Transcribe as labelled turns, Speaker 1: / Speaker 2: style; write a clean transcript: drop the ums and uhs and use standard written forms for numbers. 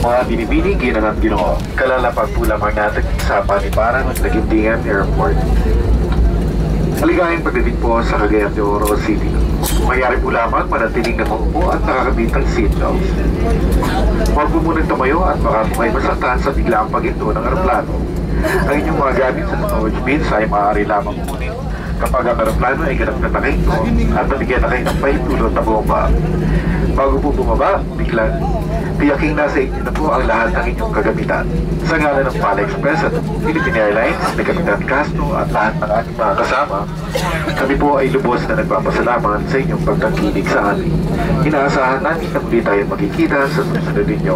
Speaker 1: Mga binibining ginang at Ginoo, kalalapag po lamang natin sa Paniparang Daguindingan Airport. Maligayang pagdating po sa Cagayan de Oro City. Mayari po lamang manatiling nakaupo at nakakabitang seatbelts. Huwag po munang tumayo at baka po kayo masaktan sa biglaang paghinto ng aeroplano. Ang inyong mga gamit sa storage bins ay maaari lamang kunin kapag ang aeroplano ay ganap na nakahinto at nabigyan na kayo ng pahintulot na bomba. Bago po bumaba, biglang tiyaking nasa inyo na po ang lahat ng inyong kagamitan. Sa ngalan ng PAL Express at Philippine Airlines, ni Kapitan Castro at lahat ng ating mga kasama, kami po ay lubos na nagpapasalamat sa inyong pagtangkilik sa amin. Inaasahan namin na muli tayo magkikita sa susunod ninyo.